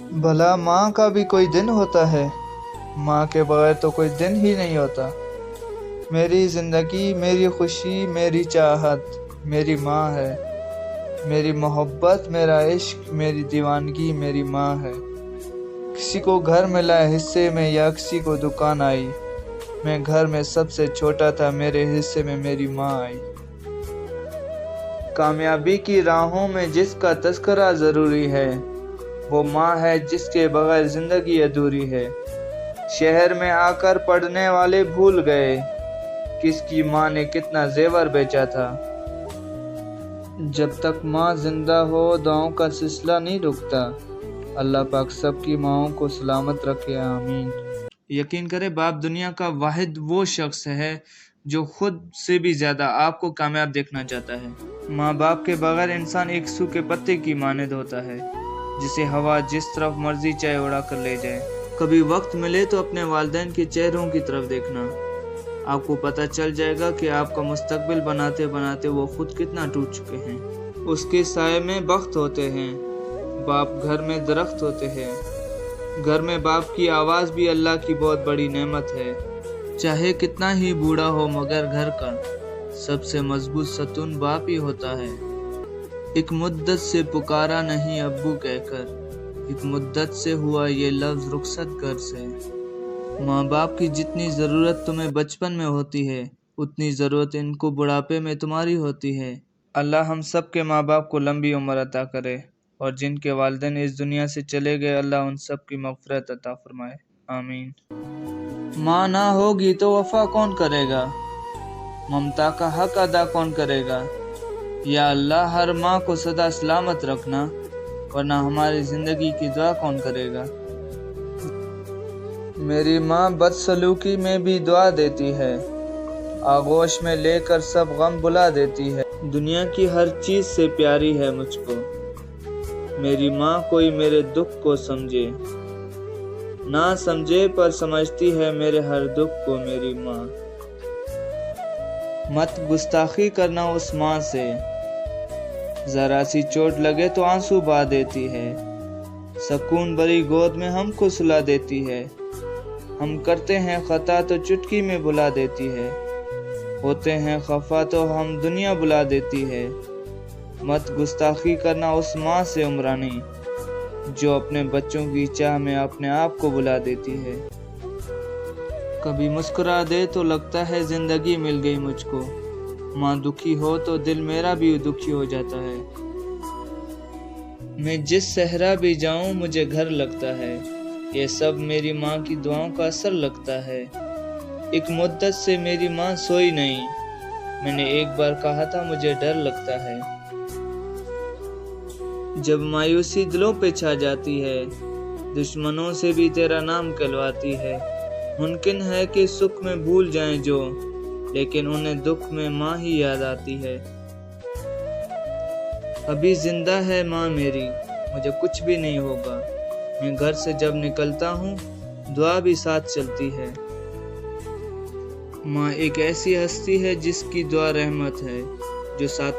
भला माँ का भी कोई दिन होता है? माँ के बगैर तो कोई दिन ही नहीं होता। मेरी ज़िंदगी, मेरी खुशी, मेरी चाहत मेरी माँ है। मेरी मोहब्बत, मेरा इश्क, मेरी दीवानगी मेरी माँ है। किसी को घर मिला हिस्से में या किसी को दुकान आई, मैं घर में सबसे छोटा था, मेरे हिस्से में मेरी माँ आई। कामयाबी की राहों में जिसका तज़किरा ज़रूरी है, वो माँ है जिसके बगैर ज़िंदगी अधूरी है। शहर में आकर पढ़ने वाले भूल गए, किसकी माँ ने कितना जेवर बेचा था। जब तक माँ जिंदा हो दुआओं का सिलसिला नहीं रुकता। अल्लाह पाक सबकी माँओं को सलामत रखे, आमीन। यकीन करें, बाप दुनिया का वाहिद वो शख्स है जो खुद से भी ज़्यादा आपको कामयाब देखना चाहता है। माँ बाप के बगैर इंसान एक सूखे पत्ते की मानद होता है, जिसे हवा जिस तरफ मर्जी चाहे उड़ा कर ले जाए। कभी वक्त मिले तो अपने वालिदैन के चेहरों की तरफ देखना, आपको पता चल जाएगा कि आपका मुस्तकबिल बनाते बनाते वो खुद कितना टूट चुके हैं। उसके साये में बख्त होते हैं, बाप घर में दरख्त होते हैं। घर में बाप की आवाज़ भी अल्लाह की बहुत बड़ी नेमत है। चाहे कितना ही बूढ़ा हो मगर घर का सबसे मजबूत सतून बाप ही होता है। एक मुद्दत से पुकारा नहीं अब्बू कहकर, एक मुद्दत से हुआ ये लफ्ज़ रुखसत घर से। माँ बाप की जितनी ज़रूरत तुम्हें बचपन में होती है, उतनी ज़रूरत इनको बुढ़ापे में तुम्हारी होती है। अल्लाह हम सब के माँ बाप को लंबी उम्र अता करे, और जिनके वालिदैन इस दुनिया से चले गए, अल्लाह उन सब की मग़फ़िरत अता फरमाए, आमीन। माँ ना होगी तो वफ़ा कौन करेगा, ममता का हक अदा कौन करेगा। या अल्लाह हर माँ को सदा सलामत रखना, वरना हमारी ज़िंदगी की दुआ कौन करेगा। मेरी माँ बदसलूकी में भी दुआ देती है, आगोश में लेकर सब गम बुला देती है। दुनिया की हर चीज़ से प्यारी है मुझको, मेरी माँ कोई मेरे दुख को समझे ना समझे, पर समझती है मेरे हर दुख को मेरी माँ। मत गुस्ताखी करना उस माँ से, ज़रा सी चोट लगे तो आंसू बहा देती है। सकून भरी गोद में हमको सुला देती है, हम करते हैं खता तो चुटकी में बुला देती है। होते हैं खफा तो हम दुनिया बुला देती है। मत गुस्ताखी करना उस माँ से उम्रानी, जो अपने बच्चों की चाह में अपने आप को बुला देती है। कभी मुस्कुरा दे तो लगता है ज़िंदगी मिल गई मुझको, माँ दुखी हो तो दिल मेरा भी दुखी हो जाता है। मैं जिस सहरा भी जाऊँ मुझे घर लगता है, ये सब मेरी माँ की दुआओं का असर लगता है। एक मुद्दत से मेरी माँ सोई नहीं, मैंने एक बार कहा था मुझे डर लगता है। जब मायूसी दिलों पे छा जाती है, दुश्मनों से भी तेरा नाम कहलवाती है। मुमकिन है कि सुख में भूल जाएं जो, लेकिन उन्हें दुख में माँ ही याद आती है। अभी जिंदा है माँ मेरी, मुझे कुछ भी नहीं होगा। मैं घर से जब निकलता हूँ दुआ भी साथ चलती है। माँ एक ऐसी हस्ती है जिसकी दुआ रहमत है, जो साथ